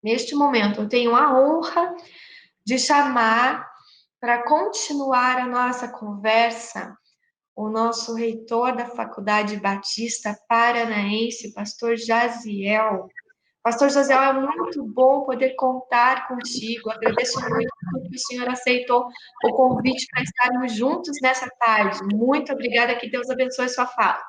Neste momento, eu tenho a honra de chamar para continuar a nossa conversa o nosso reitor da Faculdade Batista Paranaense, pastor Jaziel. Pastor Jaziel, é muito bom poder contar contigo. Agradeço muito porque o senhor aceitou o convite para estarmos juntos nessa tarde. Muito obrigada, que Deus abençoe sua fala.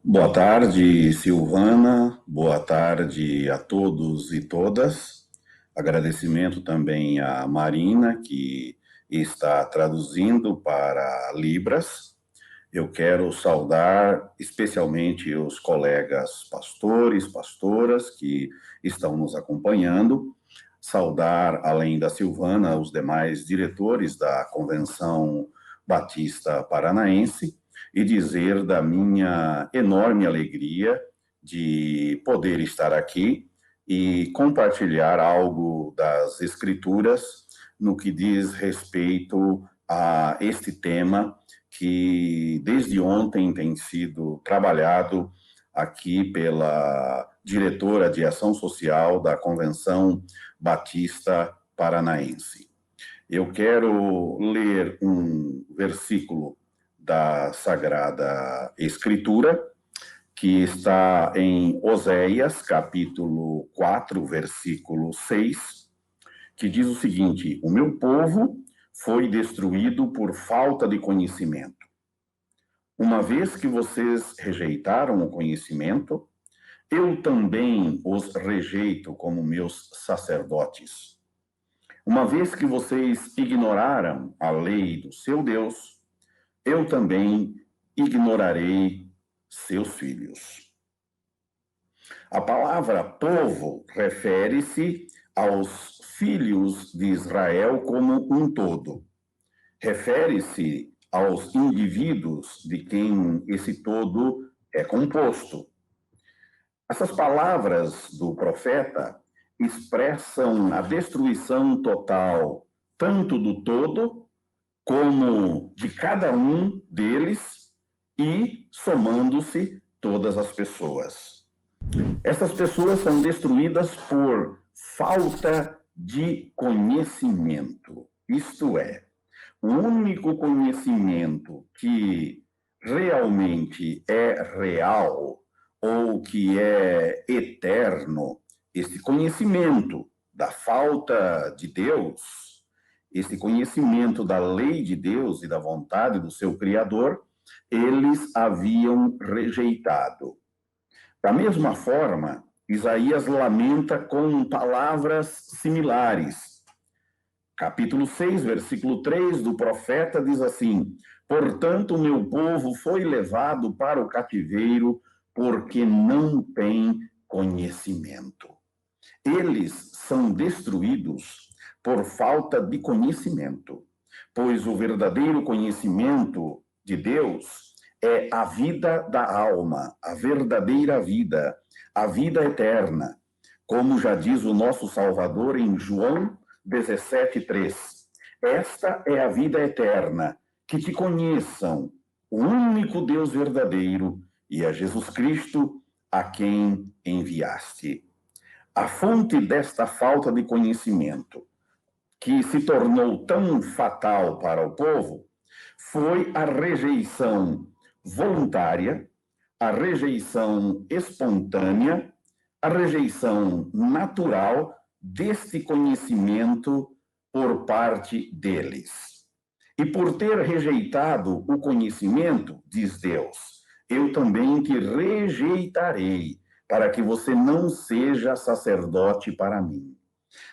Boa tarde, Silvana. Boa tarde a todos e todas. Agradecimento também à Marina, que está traduzindo para Libras. Eu quero saudar especialmente os colegas pastores, pastoras que estão nos acompanhando. Saudar, além da Silvana, os demais diretores da Convenção Batista Paranaense e dizer da minha enorme alegria de poder estar aqui e compartilhar algo das Escrituras no que diz respeito a este tema que desde ontem tem sido trabalhado aqui pela diretora de Ação Social da Convenção Batista Paranaense. Eu quero ler um versículo da Sagrada Escritura, que está em Oséias, capítulo 4, versículo 6, que diz o seguinte: o meu povo foi destruído por falta de conhecimento. Uma vez que vocês rejeitaram o conhecimento, eu também os rejeito como meus sacerdotes. Uma vez que vocês ignoraram a lei do seu Deus, eu também ignorarei seus filhos. A palavra povo refere-se aos filhos de Israel como um todo. Refere-se aos indivíduos de quem esse todo é composto. Essas palavras do profeta expressam a destruição total, tanto do todo, como de cada um deles, e somando-se todas as pessoas. Essas pessoas são destruídas por falta de conhecimento. Isto é, o único conhecimento que realmente é real ou que é eterno, esse conhecimento da falta de Deus, esse conhecimento da lei de Deus e da vontade do seu Criador, eles haviam rejeitado. Da mesma forma, Isaías lamenta com palavras similares. Capítulo 6, versículo 3 do profeta diz assim: portanto, o meu povo foi levado para o cativeiro porque não tem conhecimento. Eles são destruídos por falta de conhecimento, pois o verdadeiro conhecimento de Deus é a vida da alma, a verdadeira vida, a vida eterna, como já diz o nosso Salvador em João 17:3. Esta é a vida eterna, que te conheçam, o único Deus verdadeiro e a Jesus Cristo, a quem enviaste. A fonte desta falta de conhecimento, que se tornou tão fatal para o povo, foi a rejeição voluntária, a rejeição espontânea, a rejeição natural deste conhecimento por parte deles. E por ter rejeitado o conhecimento, diz Deus, eu também te rejeitarei, para que você não seja sacerdote para mim.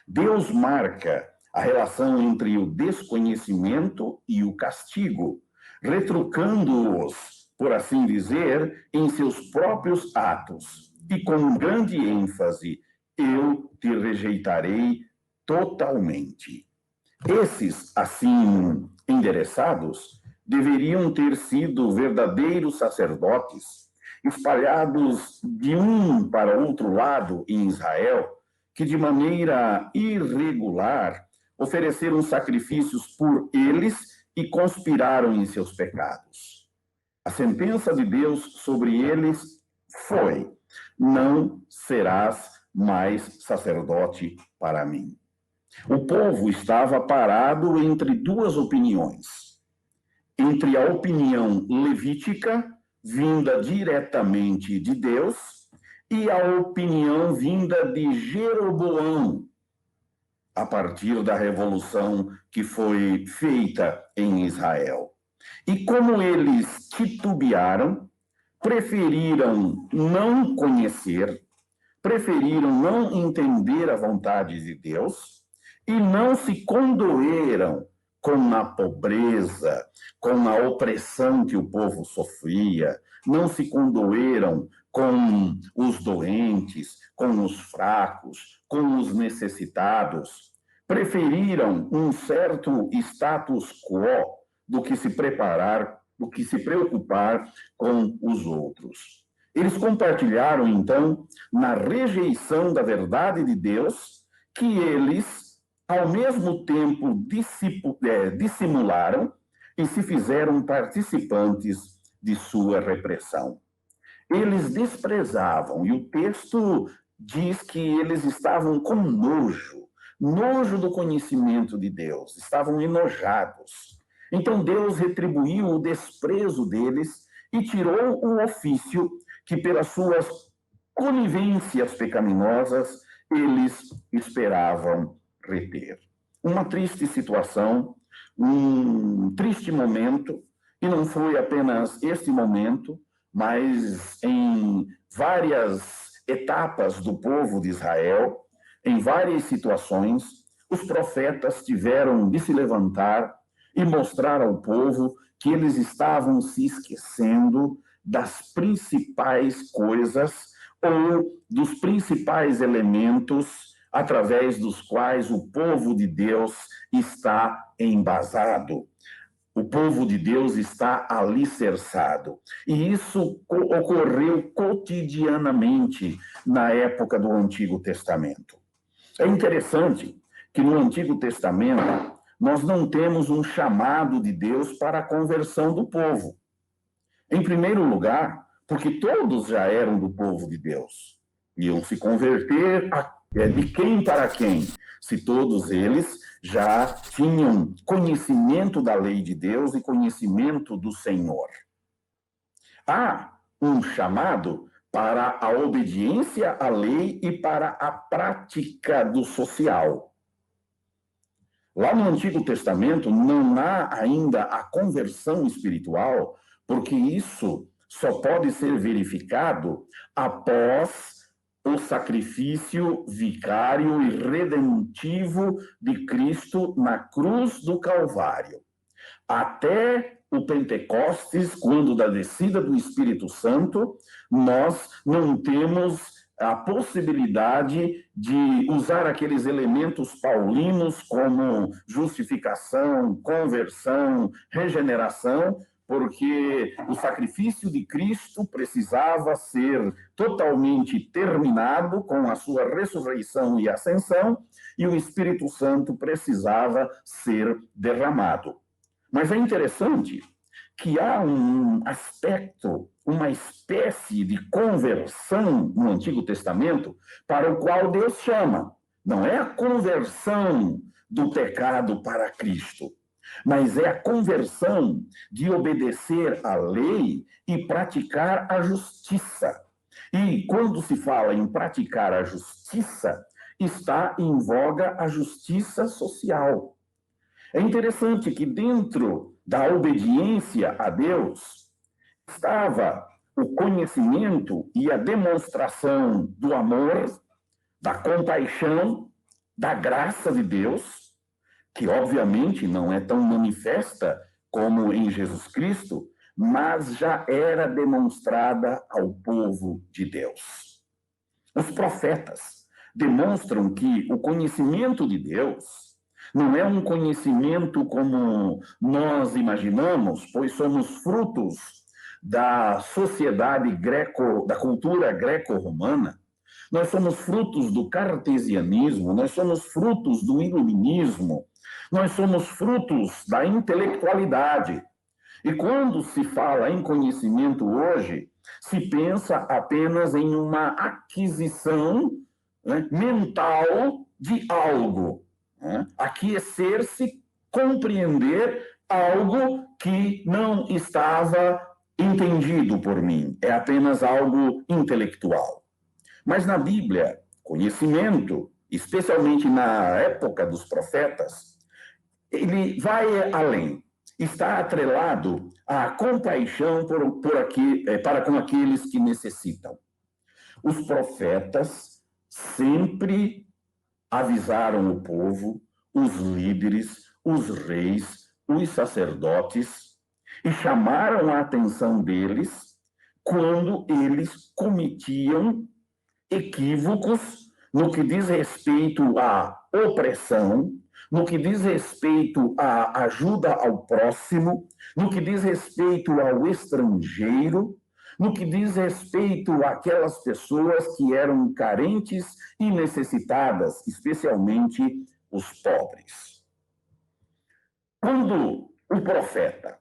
Deus marca a relação entre o desconhecimento e o castigo, retrucando-os, por assim dizer, em seus próprios atos, e com grande ênfase, eu te rejeitarei totalmente. Esses, assim endereçados, deveriam ter sido verdadeiros sacerdotes, espalhados de um para outro lado em Israel, que de maneira irregular ofereceram sacrifícios por eles e conspiraram em seus pecados. A sentença de Deus sobre eles foi: não serás mais sacerdote para mim. O povo estava parado entre duas opiniões. Entre a opinião levítica, vinda diretamente de Deus, e a opinião vinda de Jeroboão, a partir da revolução que foi feita em Israel. E como eles titubearam, preferiram não conhecer, preferiram não entender a vontade de Deus e não se condoeram com a pobreza, com a opressão que o povo sofria, não se condoeram com os doentes, com os fracos, com os necessitados. Preferiram um certo status quo do que se preocupar com os outros. Eles compartilharam, então, na rejeição da verdade de Deus, que eles, ao mesmo tempo, dissimularam e se fizeram participantes de sua repressão. Eles desprezavam, e o texto diz que eles estavam com nojo do conhecimento de Deus, estavam enojados. Então Deus retribuiu o desprezo deles e tirou o ofício que, pelas suas conivências pecaminosas, eles esperavam reter. Uma triste situação, um triste momento, e não foi apenas este momento, mas em várias etapas do povo de Israel, em várias situações, os profetas tiveram de se levantar e mostrar ao povo que eles estavam se esquecendo das principais coisas ou dos principais elementos através dos quais o povo de Deus está embasado. O povo de Deus está alicerçado. E isso ocorreu cotidianamente na época do Antigo Testamento. É interessante que no Antigo Testamento nós não temos um chamado de Deus para a conversão do povo. Em primeiro lugar, porque todos já eram do povo de Deus. Iam se converter de quem para quem? Se todos eles já tinham conhecimento da lei de Deus e conhecimento do Senhor. Há um chamado para a obediência à lei e para a prática do social. Lá no Antigo Testamento não há ainda a conversão espiritual, porque isso só pode ser verificado após o sacrifício vicário e redentivo de Cristo na cruz do Calvário. Até o Pentecostes, quando da descida do Espírito Santo, nós não temos a possibilidade de usar aqueles elementos paulinos como justificação, conversão, regeneração, porque o sacrifício de Cristo precisava ser totalmente terminado com a sua ressurreição e ascensão, e o Espírito Santo precisava ser derramado. Mas é interessante que há um aspecto, uma espécie de conversão no Antigo Testamento para o qual Deus chama. Não é a conversão do pecado para Cristo, mas é a conversão de obedecer à lei e praticar a justiça. E quando se fala em praticar a justiça, está em voga a justiça social. É interessante que dentro da obediência a Deus estava o conhecimento e a demonstração do amor, da compaixão, da graça de Deus, que obviamente não é tão manifesta como em Jesus Cristo, mas já era demonstrada ao povo de Deus. Os profetas demonstram que o conhecimento de Deus não é um conhecimento como nós imaginamos, pois somos frutos da sociedade da cultura greco-romana. Nós somos frutos do cartesianismo, nós somos frutos do iluminismo, nós somos frutos da intelectualidade. E quando se fala em conhecimento hoje, se pensa apenas em uma aquisição né, mental de algo. Né? Aquecer-se, compreender algo que não estava entendido por mim. É apenas algo intelectual. Mas na Bíblia, conhecimento, especialmente na época dos profetas, ele vai além. Está atrelado à compaixão para com aqueles que necessitam. Os profetas sempre avisaram o povo, os líderes, os reis, os sacerdotes, e chamaram a atenção deles quando eles cometiam equívocos no que diz respeito à opressão, no que diz respeito à ajuda ao próximo, no que diz respeito ao estrangeiro, no que diz respeito àquelas pessoas que eram carentes e necessitadas, especialmente os pobres. Quando o profeta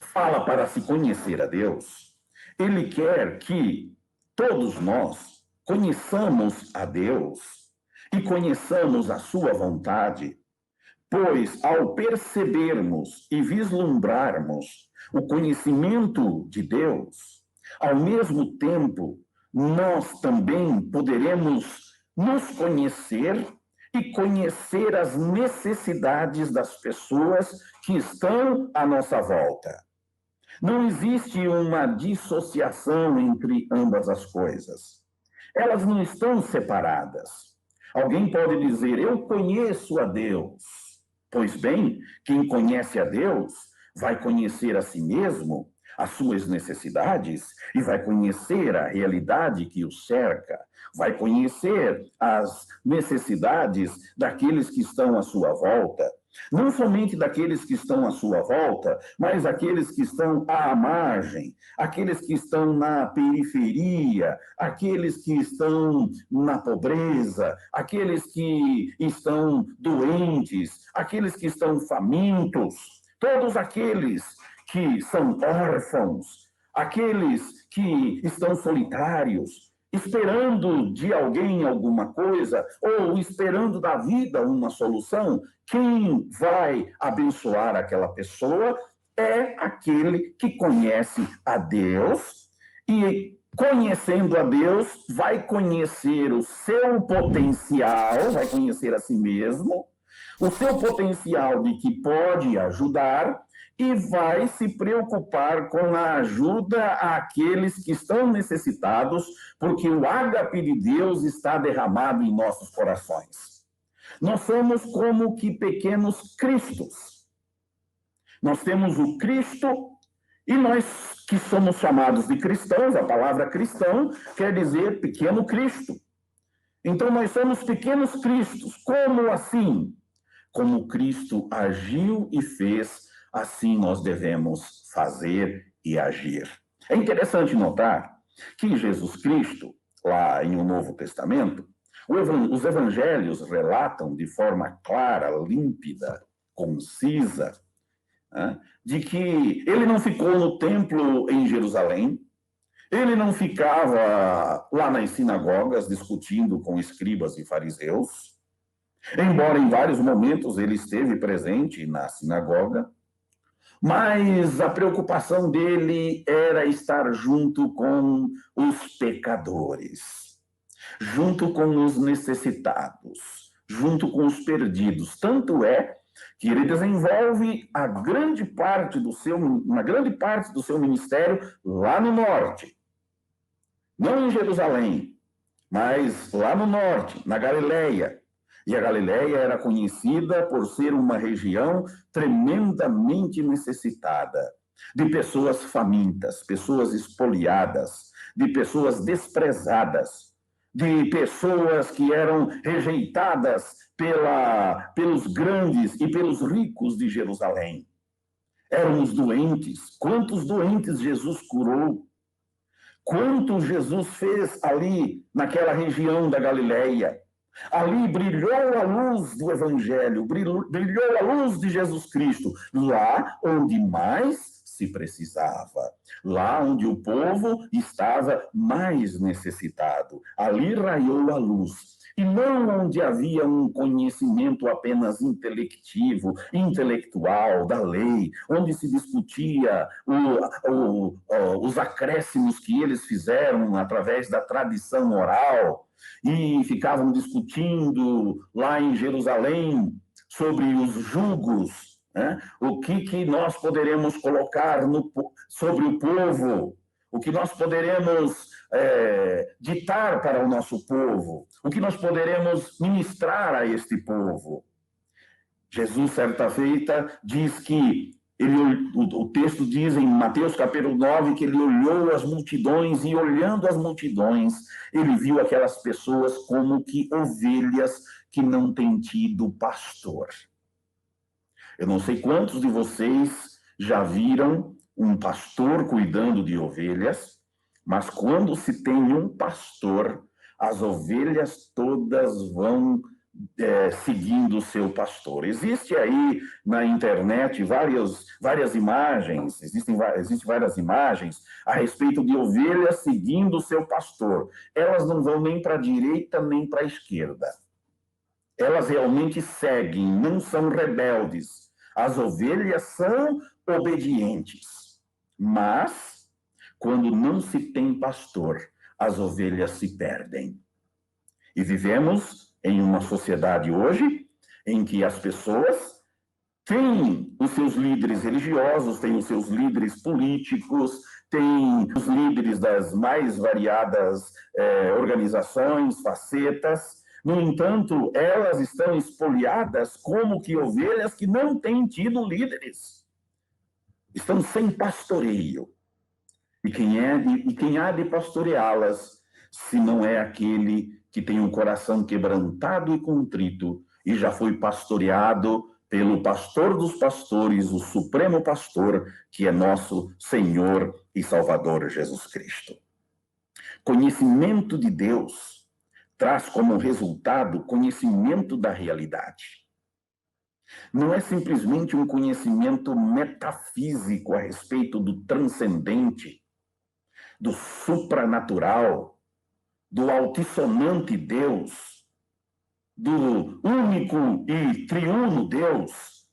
fala para se conhecer a Deus, ele quer que todos nós conheçamos a Deus e conheçamos a sua vontade, pois ao percebermos e vislumbrarmos o conhecimento de Deus, ao mesmo tempo, nós também poderemos nos conhecer e conhecer as necessidades das pessoas que estão à nossa volta. Não existe uma dissociação entre ambas as coisas. Elas não estão separadas. Alguém pode dizer, eu conheço a Deus. Pois bem, quem conhece a Deus vai conhecer a si mesmo, as suas necessidades, e vai conhecer a realidade que o cerca, vai conhecer as necessidades daqueles que estão à sua volta. Não somente daqueles que estão à sua volta, mas aqueles que estão à margem, aqueles que estão na periferia, aqueles que estão na pobreza, aqueles que estão doentes, aqueles que estão famintos, todos aqueles que são órfãos, aqueles que estão solitários, esperando de alguém alguma coisa, ou esperando da vida uma solução, quem vai abençoar aquela pessoa é aquele que conhece a Deus e, conhecendo a Deus, vai conhecer o seu potencial, vai conhecer a si mesmo, o seu potencial de que pode ajudar e vai se preocupar com a ajuda àqueles que estão necessitados, porque o ágape de Deus está derramado em nossos corações. Nós somos como que pequenos Cristos. Nós temos o Cristo e nós que somos chamados de cristãos, a palavra cristão quer dizer pequeno Cristo. Então nós somos pequenos Cristos. Como assim? Como Cristo agiu e fez, assim nós devemos fazer e agir. É interessante notar que Jesus Cristo, lá em o Novo Testamento, os evangelhos relatam de forma clara, límpida, concisa, né, de que ele não ficou no templo em Jerusalém, ele não ficava lá nas sinagogas discutindo com escribas e fariseus, embora em vários momentos ele esteve presente na sinagoga, mas a preocupação dele era estar junto com os pecadores, junto com os necessitados, junto com os perdidos. Tanto é que ele desenvolve uma grande parte do seu ministério lá no norte. Não em Jerusalém, mas lá no norte, na Galileia. E a Galileia era conhecida por ser uma região tremendamente necessitada de pessoas famintas, pessoas espoliadas, de pessoas desprezadas, de pessoas que eram rejeitadas pelos grandes e pelos ricos de Jerusalém. Eram os doentes. Quantos doentes Jesus curou? Quanto Jesus fez ali naquela região da Galileia? Ali brilhou a luz do Evangelho, brilhou a luz de Jesus Cristo, lá onde mais se precisava. Lá onde o povo estava mais necessitado. Ali raiou a luz. E não onde havia um conhecimento apenas intelectual, da lei, onde se discutia os acréscimos que eles fizeram através da tradição oral, e ficavam discutindo lá em Jerusalém sobre os jugos, né? O que nós poderemos colocar sobre o povo, o que nós poderemos ditar para o nosso povo, o que nós poderemos ministrar a este povo. Jesus, certa feita, diz que o texto diz em Mateus capítulo 9 que ele olhou as multidões e, olhando as multidões, ele viu aquelas pessoas como que ovelhas que não têm tido pastor. Eu não sei quantos de vocês já viram um pastor cuidando de ovelhas, mas quando se tem um pastor, as ovelhas todas vão seguindo o seu pastor. Existe aí na internet várias imagens, existem várias imagens a respeito de ovelhas seguindo o seu pastor. Elas não vão nem para a direita nem para a esquerda. Elas realmente seguem, não são rebeldes. As ovelhas são obedientes. Mas, quando não se tem pastor, as ovelhas se perdem. E vivemos em uma sociedade hoje em que as pessoas têm os seus líderes religiosos, têm os seus líderes políticos, têm os líderes das mais variadas organizações, facetas. No entanto, elas estão espoliadas como que ovelhas que não têm tido líderes. Estão sem pastoreio. E quem há de pastoreá-las, se não é aquele que tem um coração quebrantado e contrito e já foi pastoreado pelo pastor dos pastores, o supremo pastor, que é nosso Senhor e Salvador Jesus Cristo. Conhecimento de Deus traz como resultado conhecimento da realidade. Não é simplesmente um conhecimento metafísico a respeito do transcendente, do supranatural, do altissonante Deus, do único e triuno Deus.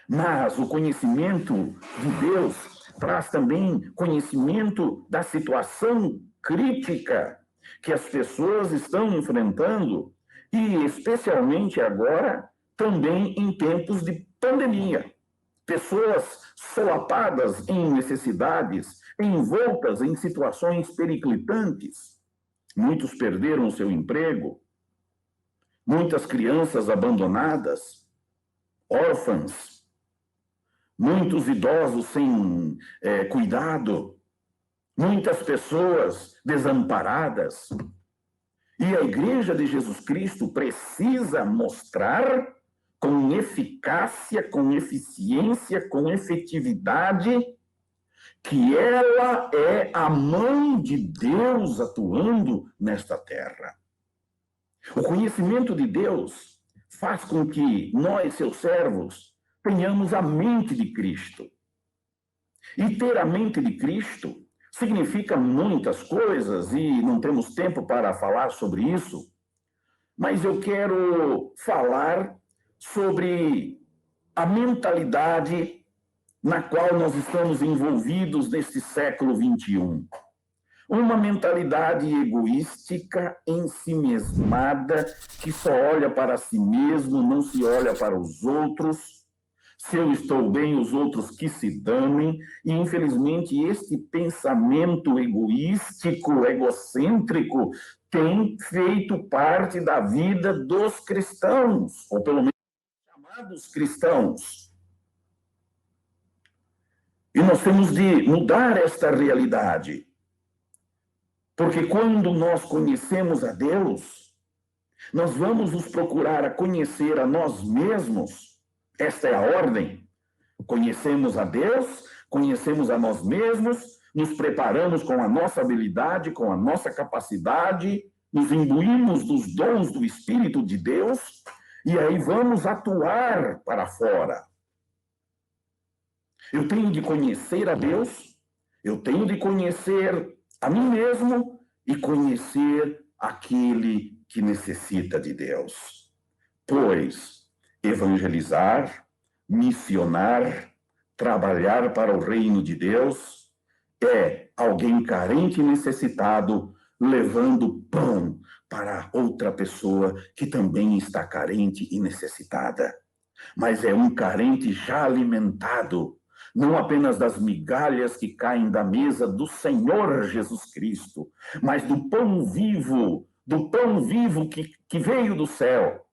Mas o conhecimento de Deus traz também conhecimento da situação crítica que as pessoas estão enfrentando, e especialmente agora, também em tempos de pandemia. Pessoas solapadas em necessidades, envoltas em situações periclitantes. Muitos perderam o seu emprego, muitas crianças abandonadas, órfãs, muitos idosos sem cuidado, muitas pessoas desamparadas. E a Igreja de Jesus Cristo precisa mostrar com eficácia, com eficiência, com efetividade, que ela é a mão de Deus atuando nesta terra. O conhecimento de Deus faz com que nós, seus servos, tenhamos a mente de Cristo. E ter a mente de Cristo significa muitas coisas, e não temos tempo para falar sobre isso, mas eu quero falar sobre a mentalidade na qual nós estamos envolvidos neste século XXI. Uma mentalidade egoística, ensimesmada, que só olha para si mesmo, não se olha para os outros. Se eu estou bem, os outros que se danem. E, infelizmente, este pensamento egoístico, egocêntrico, tem feito parte da vida dos cristãos, ou pelo menos chamados cristãos. E nós temos de mudar esta realidade. Porque quando nós conhecemos a Deus, nós vamos nos procurar a conhecer a nós mesmos. Esta é a ordem. Conhecemos a Deus, conhecemos a nós mesmos, nos preparamos com a nossa habilidade, com a nossa capacidade, nos imbuímos dos dons do Espírito de Deus, e aí vamos atuar para fora. Eu tenho de conhecer a Deus, eu tenho de conhecer a mim mesmo e conhecer aquele que necessita de Deus. Pois evangelizar, missionar, trabalhar para o reino de Deus é alguém carente e necessitado levando pão para outra pessoa que também está carente e necessitada. Mas é um carente já alimentado, não apenas das migalhas que caem da mesa do Senhor Jesus Cristo, mas do pão vivo que veio do céu.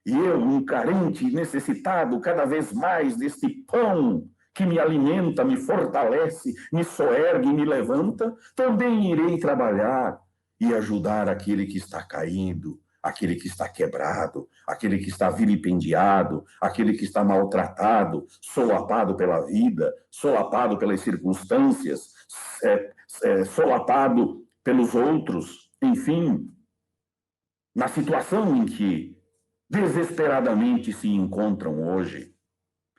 E eu, um carente, necessitado cada vez mais deste pão que me alimenta, me fortalece, me soergue e me levanta, também irei trabalhar e ajudar aquele que está caído, aquele que está quebrado, aquele que está vilipendiado, aquele que está maltratado, solapado pela vida, solapado pelas circunstâncias, solapado pelos outros, enfim, na situação em que desesperadamente se encontram hoje,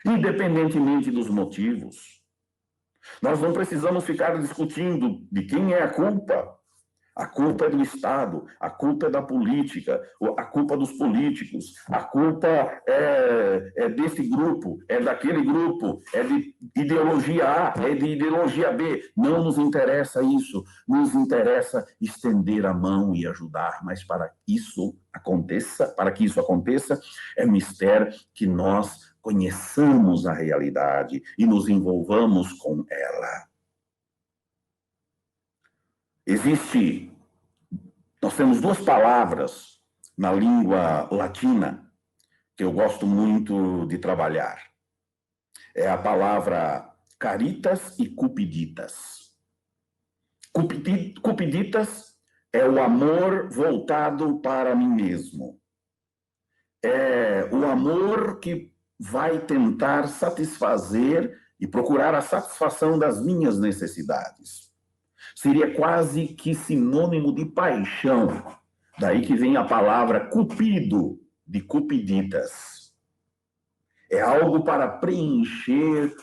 independentemente dos motivos. Nós não precisamos ficar discutindo de quem é a culpa. A culpa é do Estado, a culpa é da política, a culpa dos políticos, a culpa é desse grupo, é daquele grupo, é de ideologia A, é de ideologia B. Não nos interessa isso, nos interessa estender a mão e ajudar, mas para que isso aconteça, é mister que nós conheçamos a realidade e nos envolvamos com ela. Nós temos duas palavras na língua latina que eu gosto muito de trabalhar. É a palavra caritas e cupiditas. Cupiditas é o amor voltado para mim mesmo. É o amor que vai tentar satisfazer e procurar a satisfação das minhas necessidades. Seria quase que sinônimo de paixão. Daí que vem a palavra cupido, de cupiditas. É algo para preencher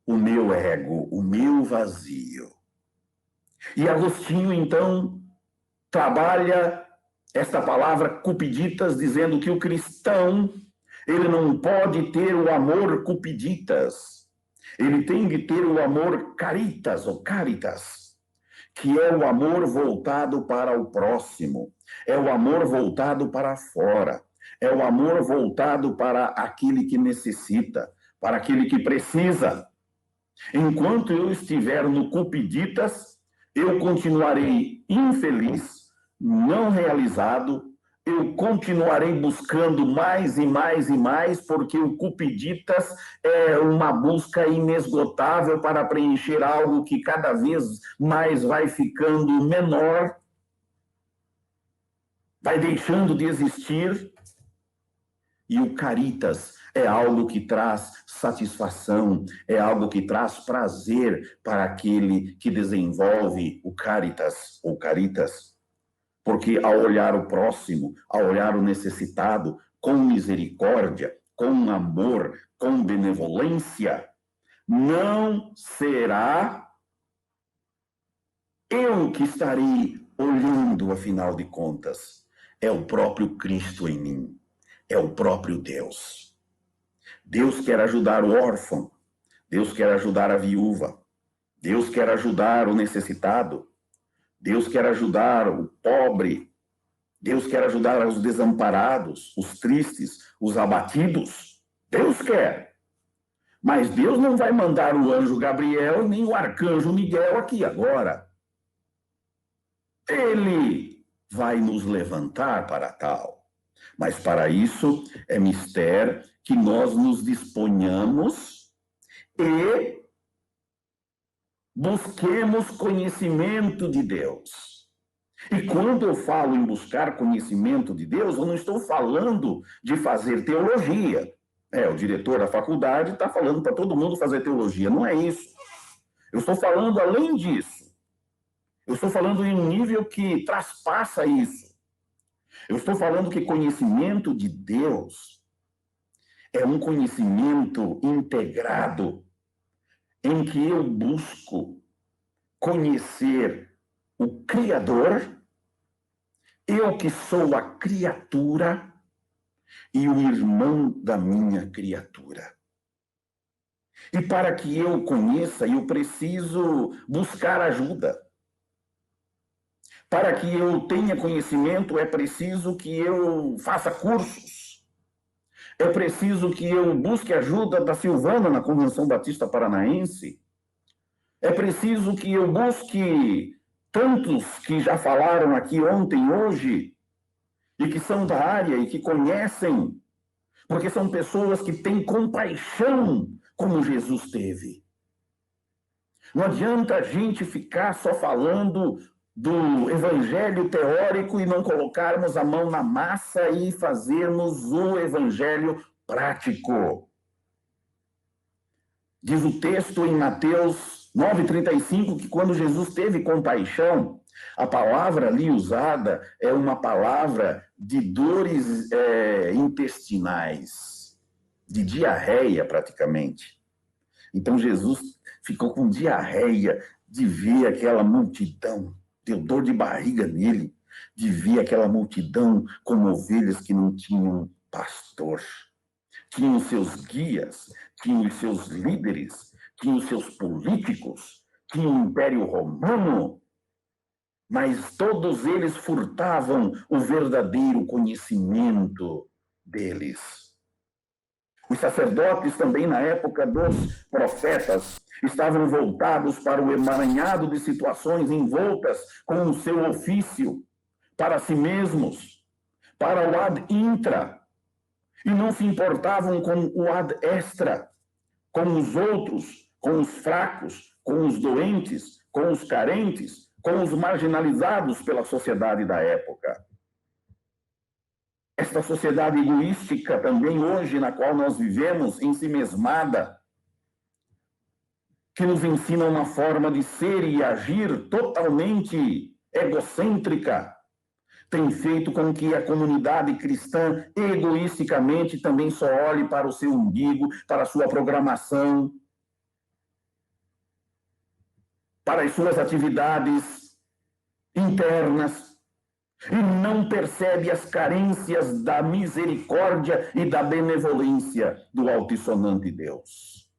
o meu ego, o meu vazio. E Agostinho, então, trabalha esta palavra cupiditas, dizendo que o cristão, ele não pode ter o amor cupiditas. Ele tem de ter o amor caritas, ou caritas, que é o amor voltado para o próximo, é o amor voltado para fora, é o amor voltado para aquele que necessita, para aquele que precisa. Enquanto eu estiver no cupiditas, eu continuarei infeliz, não realizado, eu continuarei buscando mais e mais e mais, porque o cupiditas é uma busca inesgotável para preencher algo que cada vez mais vai ficando menor, vai deixando de existir. E o caritas é algo que traz satisfação, é algo que traz prazer para aquele que desenvolve o caritas ou caritas. Porque ao olhar o próximo, ao olhar o necessitado, com misericórdia, com amor, com benevolência, não será eu que estarei olhando, afinal de contas. É o próprio Cristo em mim, é o próprio Deus. Deus quer ajudar o órfão, Deus quer ajudar a viúva, Deus quer ajudar o necessitado, Deus quer ajudar o pobre, Deus quer ajudar os desamparados, os tristes, os abatidos. Deus quer. Mas Deus não vai mandar o anjo Gabriel nem o arcanjo Miguel aqui agora. Ele vai nos levantar para tal. Mas para isso é mister que nós nos disponhamos e busquemos conhecimento de Deus. E quando eu falo em buscar conhecimento de Deus, eu não estou falando de fazer teologia. O diretor da faculdade está falando para todo mundo fazer teologia. Não é isso. Eu estou falando além disso. Eu estou falando em um nível que traspassa isso. Eu estou falando que conhecimento de Deus é um conhecimento integrado, em que eu busco conhecer o Criador, eu que sou a criatura e o irmão da minha criatura. E para que eu conheça, eu preciso buscar ajuda. Para que eu tenha conhecimento, é preciso que eu faça cursos. É preciso que eu busque ajuda da Silvana na Convenção Batista Paranaense. É preciso que eu busque tantos que já falaram aqui ontem, hoje, e que são da área e que conhecem, porque são pessoas que têm compaixão como Jesus teve. Não adianta a gente ficar só falando do evangelho teórico e não colocarmos a mão na massa e fazermos o evangelho prático. Diz o texto em Mateus 9,35 que quando Jesus teve compaixão, a palavra ali usada é uma palavra de dores intestinais, de diarreia praticamente. Então Jesus ficou com diarreia de ver aquela multidão, deu dor de barriga nele, de ver aquela multidão como ovelhas que não tinham pastor. Tinham seus guias, tinham os seus líderes, tinham os seus políticos, tinham o Império Romano, mas todos eles furtavam o verdadeiro conhecimento deles. Os sacerdotes também, na época dos profetas, estavam voltados para o emaranhado de situações envoltas com o seu ofício, para si mesmos, para o ad intra, e não se importavam com o ad extra, com os outros, com os fracos, com os doentes, com os carentes, com os marginalizados pela sociedade da época. Esta sociedade egoística também hoje, na qual nós vivemos, ensimesmada, que nos ensina uma forma de ser e agir totalmente egocêntrica, tem feito com que a comunidade cristã, egoisticamente, também só olhe para o seu umbigo, para a sua programação, para as suas atividades internas, e não percebe as carências da misericórdia e da benevolência do altissonante Deus.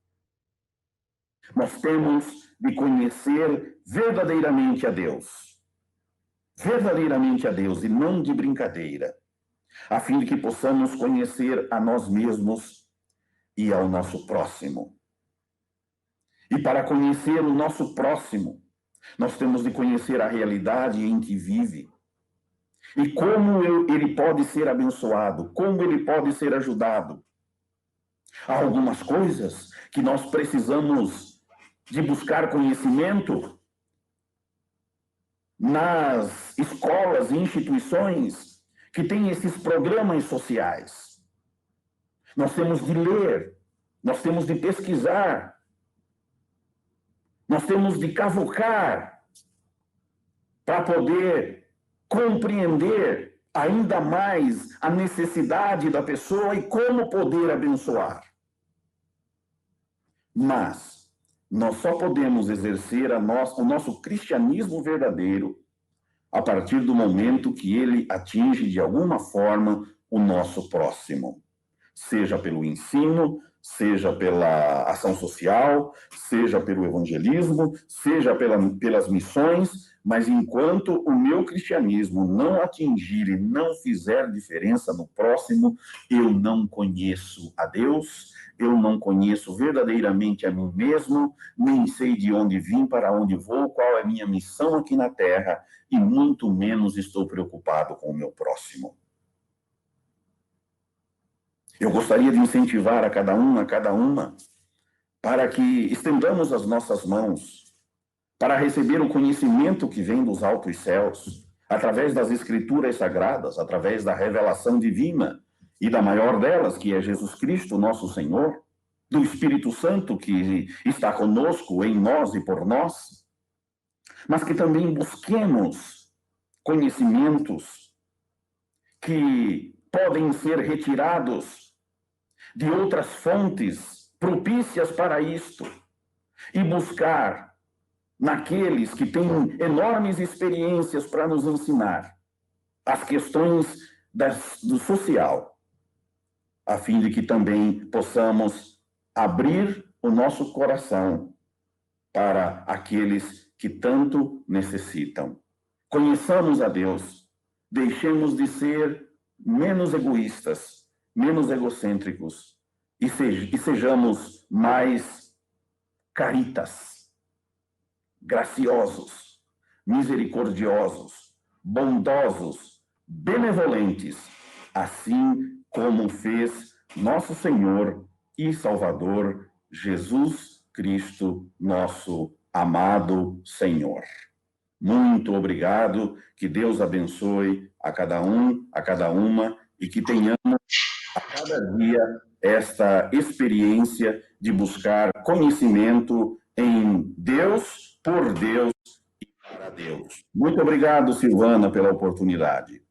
Nós temos de conhecer verdadeiramente a Deus. Verdadeiramente a Deus e não de brincadeira, a fim de que possamos conhecer a nós mesmos e ao nosso próximo. E para conhecer o nosso próximo, nós temos de conhecer a realidade em que vive e como ele pode ser abençoado, como ele pode ser ajudado. Há algumas coisas que nós precisamos de buscar conhecimento nas escolas e instituições que têm esses programas sociais. Nós temos de ler, nós temos de pesquisar, nós temos de cavucar para poder compreender ainda mais a necessidade da pessoa e como poder abençoar. Mas nós só podemos exercer o nosso cristianismo verdadeiro a partir do momento que ele atinge de alguma forma o nosso próximo. Seja pelo ensino, seja pela ação social, seja pelo evangelismo, seja pelas missões, mas enquanto o meu cristianismo não atingir e não fizer diferença no próximo, eu não conheço a Deus, eu não conheço verdadeiramente a mim mesmo, nem sei de onde vim, para onde vou, qual é a minha missão aqui na Terra, e muito menos estou preocupado com o meu próximo. Eu gostaria de incentivar a cada uma, para que estendamos as nossas mãos, para receber o conhecimento que vem dos altos céus, através das Escrituras Sagradas, através da revelação divina, e da maior delas, que é Jesus Cristo, nosso Senhor, do Espírito Santo, que está conosco, em nós e por nós, mas que também busquemos conhecimentos que podem ser retirados de outras fontes propícias para isto, e buscar naqueles que têm enormes experiências para nos ensinar as questões do social, a fim de que também possamos abrir o nosso coração para aqueles que tanto necessitam. Conheçamos a Deus, deixemos de ser menos egoístas, menos egocêntricos e sejamos mais caritas, graciosos, misericordiosos, bondosos, benevolentes, assim como fez nosso Senhor e Salvador Jesus Cristo, nosso amado Senhor. Muito obrigado, que Deus abençoe a cada um, a cada uma, e que tenhamos a cada dia esta experiência de buscar conhecimento em Deus, por Deus e para Deus. Muito obrigado, Silvana, pela oportunidade.